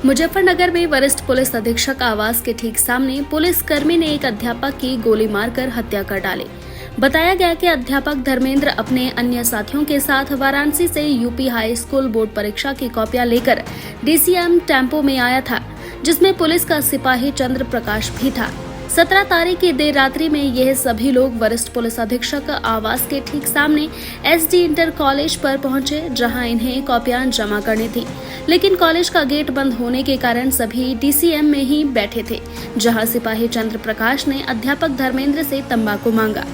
मुजफ्फरनगर में वरिष्ठ पुलिस अधीक्षक आवास के ठीक सामने पुलिस कर्मी ने एक अध्यापक की गोली मारकर हत्या कर डाली। बताया गया कि अध्यापक धर्मेंद्र अपने अन्य साथियों के साथ वाराणसी से यूपी हाई स्कूल बोर्ड परीक्षा की कॉपियां लेकर डीसीएम टेम्पो में आया था, जिसमें पुलिस का सिपाही चंद्र प्रकाश भी था। 17 तारीख की देर रात्रि में यह सभी लोग वरिष्ठ पुलिस अधीक्षक आवास के ठीक सामने एसडी इंटर कॉलेज पर पहुंचे, जहां इन्हें कॉपियां जमा करनी थी। लेकिन कॉलेज का गेट बंद होने के कारण सभी डीसीएम में ही बैठे थे, जहां सिपाही चंद्र प्रकाश ने अध्यापक धर्मेंद्र से तंबाकू मांगा,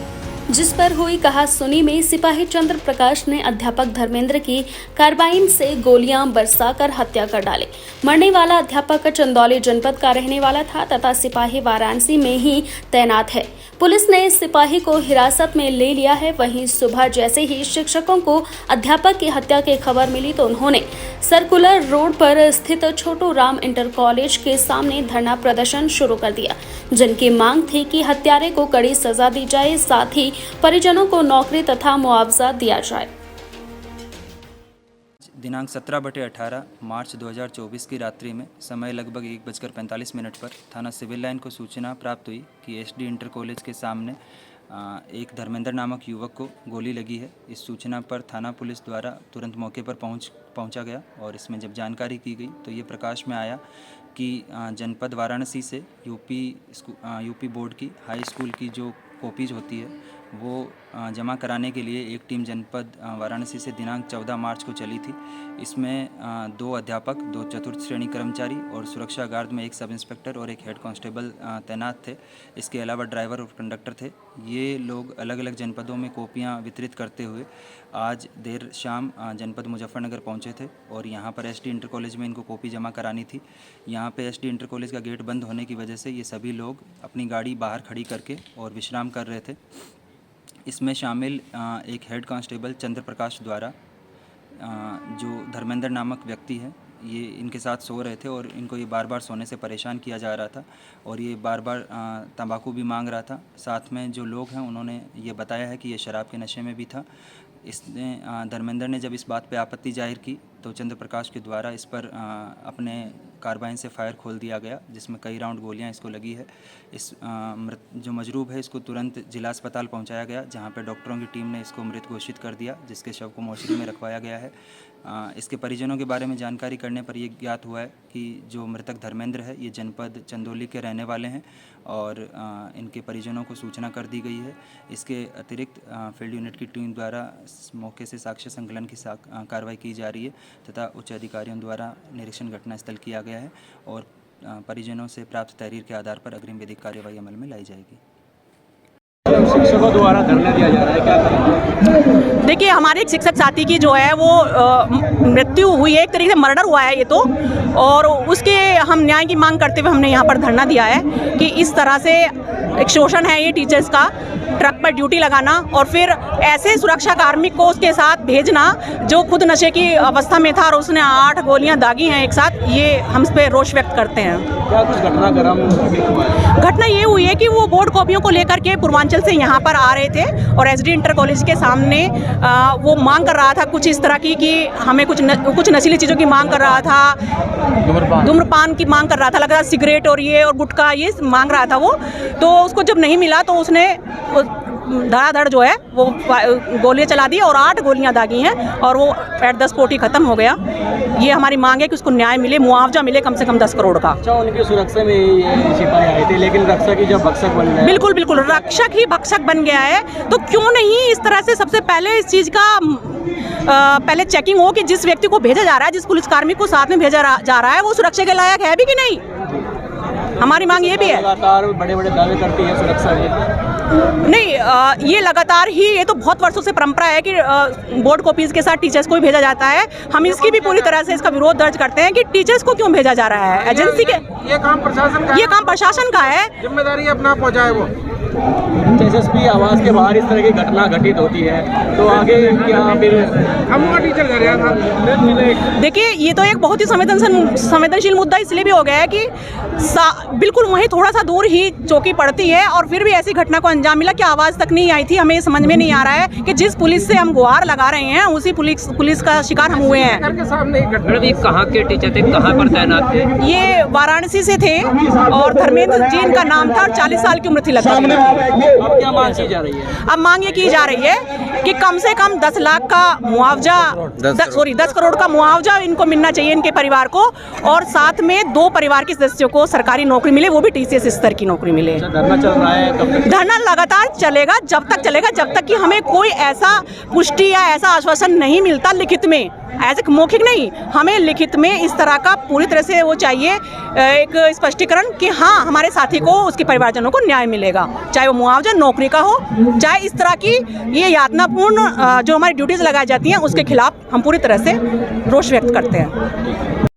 जिस पर हुई कहा-सुनी में सिपाही चंद्र प्रकाश ने अध्यापक धर्मेंद्र की कार्बाइन से गोलियां बरसाकर हत्या कर डाली। मरने वाला अध्यापक चंदौली जनपद का रहने वाला था तथा सिपाही वाराणसी में ही तैनात है। पुलिस ने इस सिपाही को हिरासत में ले लिया है। वहीं सुबह जैसे ही शिक्षकों को अध्यापक की हत्या की खबर मिली तो उन्होंने सर्कुलर रोड पर स्थित छोटू राम इंटर कॉलेज के सामने धरना प्रदर्शन शुरू कर दिया, जिनकी मांग थी कि हत्यारे को कड़ी सजा दी जाए, साथ ही परिजनों को नौकरी तथा मुआवजा दिया जाए। दिनांक 17/18 मार्च 2024 की रात्रि में समय लगभग 1:45 पर थाना सिविल लाइन को सूचना प्राप्त हुई कि एसडी इंटर कॉलेज के सामने एक धर्मेंद्र नामक युवक को गोली लगी है। इस सूचना पर थाना पुलिस द्वारा तुरंत मौके पर पहुंचा गया और इसमें जब जानकारी की गई तो ये प्रकाश में आया कि जनपद वाराणसी से यूपी बोर्ड की हाई स्कूल की जो कॉपीज होती है वो जमा कराने के लिए एक टीम जनपद वाराणसी से दिनांक 14 मार्च को चली थी। इसमें 2 अध्यापक, 2 चतुर्थ श्रेणी कर्मचारी और सुरक्षा गार्ड में एक सब इंस्पेक्टर और एक हेड कांस्टेबल तैनात थे। इसके अलावा ड्राइवर और कंडक्टर थे। ये लोग अलग अलग जनपदों में कॉपियां वितरित करते हुए आज देर शाम जनपद मुजफ्फरनगर पहुंचे थे और यहाँ पर एसडी इंटर कॉलेज में इनको कॉपी जमा करानी थी। यहाँ पे एसडी इंटर कॉलेज का गेट बंद होने की वजह से ये सभी लोग अपनी गाड़ी बाहर खड़ी करके और विश्राम कर रहे थे। इसमें शामिल एक हेड कांस्टेबल चंद्र प्रकाश द्वारा जो धर्मेंद्र नामक व्यक्ति है, ये इनके साथ सो रहे थे और इनको ये बार बार सोने से परेशान किया जा रहा था और ये बार बार तंबाकू भी मांग रहा था। साथ में जो लोग हैं उन्होंने ये बताया है कि ये शराब के नशे में भी था। इसने धर्मेंद्र ने जब इस बात पे आपत्ति जाहिर की तो चंद्र प्रकाश के द्वारा इस पर अपने कार्बाइन से फायर खोल दिया गया, जिसमें कई राउंड गोलियां इसको लगी है। इस जो मजरूब है इसको तुरंत जिला अस्पताल पहुंचाया गया, जहां पर डॉक्टरों की टीम ने इसको मृत घोषित कर दिया, जिसके शव को मोर्चरी में रखवाया गया है। इसके परिजनों के बारे में जानकारी करने पर यह ज्ञात हुआ है कि जो मृतक धर्मेंद्र है ये जनपद चंदौली के रहने वाले हैं और इनके परिजनों को सूचना कर दी गई है। इसके अतिरिक्त फील्ड यूनिट की टीम द्वारा मौके से साक्ष्य संकलन की कार्रवाई की जा रही है तथा उच्च अधिकारियों द्वारा निरीक्षण घटनास्थल किया गया है और परिजनों से प्राप्त तहरीर के आधार पर अग्रिम विधिक कार्यवाही अमल में लाई जाएगी। शिक्षकों द्वारा धरना दिया जा रहा है, क्या करेंगे? देखिए, हमारे एक शिक्षक साथी की जो है वो मृत्यु हुई है, एक तरीके से मर्डर हुआ है ये तो, और उसके हम न्याय की मांग करते हुए हमने यहाँ पर धरना दिया है कि इस तरह से एक शोषण है ये टीचर्स का, ट्रक पर ड्यूटी लगाना और फिर ऐसे सुरक्षा कार्मिक को उसके साथ भेजना जो खुद नशे की अवस्था में था और उसने 8 गोलियां दागी हैं एक साथ। ये हम इस पर रोष व्यक्त करते हैं। क्या कुछ घटना ये हुई है कि वो बोर्ड कॉपियों को लेकर के पूर्वांचल से यहाँ पर आ रहे थे और एसडी इंटर कॉलेज के सामने वो मांग कर रहा था कुछ इस तरह की कि हमें कुछ नशीली चीज़ों की मांग कर रहा था, धूम्रपान की मांग कर रहा था, लग रहा सिगरेट और ये और गुटखा ये मांग रहा था वो। तो उसको जब नहीं मिला तो उसने धड़ाधड़ जो है वो गोलियां चला दी और 8 गोलियां दागी हैं और वो एट द स्पॉट ही खत्म हो गया। ये हमारी मांग है कि उसको न्याय मिले, मुआवजा मिले कम से कम 10 करोड़ का। अच्छा, उनकी सुरक्षा में ये सिपाही आए थे, लेकिन रक्षक ही जब भक्षक बन गया। बिल्कुल बिल्कुल, रक्षक ही भक्षक बन गया है। तो क्यों नहीं इस तरह से सबसे पहले इस चीज़ का पहले चेकिंग हो कि जिस व्यक्ति को भेजा जा रहा है, जिस पुलिस कार्मिक को साथ में भेजा जा रहा है, वो सुरक्षा के लायक है भी कि नहीं। हमारी मांग ये भी है। लगातार बड़े बड़े दावे करती है सुरक्षा के। नहीं, ये लगातार ही, ये तो बहुत वर्षों से परंपरा है कि बोर्ड कॉपीज के साथ टीचर्स को भी भेजा जाता है। हम इसकी भी पूरी तरह से इसका विरोध दर्ज करते हैं कि टीचर्स को क्यों भेजा जा रहा है। एजेंसी के ये काम प्रशासन का है, ये काम प्रशासन का है। जिम्मेदारी अपना पहुंचाए वो। एसएसपी आवास के बाहर इस तरह की घटना घटित होती है तो आगे क्या फिर देखिए, ये तो एक बहुत ही संवेदनशील मुद्दा इसलिए भी हो गया है कि बिल्कुल वहीं थोड़ा सा दूर ही चौकी पड़ती है और फिर भी ऐसी घटना को अंजाम मिला कि आवाज़ तक नहीं आई थी। हमें समझ में नहीं आ रहा है कि जिस पुलिस से हम गुहार लगा रहे हैं उसी पुलिस का शिकार हम हुए हैं। मैडम ये कहाँ के टीचर थे, कहाँ पर तैनात थे? ये वाराणसी से थे और धर्मेंद्र जी इनका नाम था और 40 साल की उम्र थी लगभग। अब क्या मांग की जा रही है? अब मांग ये की जा रही है कि कम से कम 10 लाख का मुआवजा 10 करोड़ का मुआवजा इनको मिलना चाहिए, इनके परिवार को, और साथ में 2 परिवार के सदस्यों को सरकारी नौकरी मिले, वो भी टीसीएस स्तर की नौकरी मिले। धरना चल रहा है कब तक? धरना लगातार चलेगा, जब तक कि हमें कोई ऐसा पुष्टि या ऐसा आश्वासन नहीं मिलता लिखित में, ऐसे मौखिक नहीं, हमें लिखित में इस तरह का पूरी तरह से वो चाहिए एक स्पष्टीकरण कि हाँ हमारे साथी को, उसके परिवारजनों को न्याय मिलेगा, चाहे वो मुआवजा नौकरी का हो, चाहे इस तरह की ये यातनापूर्ण जो हमारी ड्यूटीज लगाई जाती हैं उसके खिलाफ हम पूरी तरह से रोष व्यक्त करते हैं।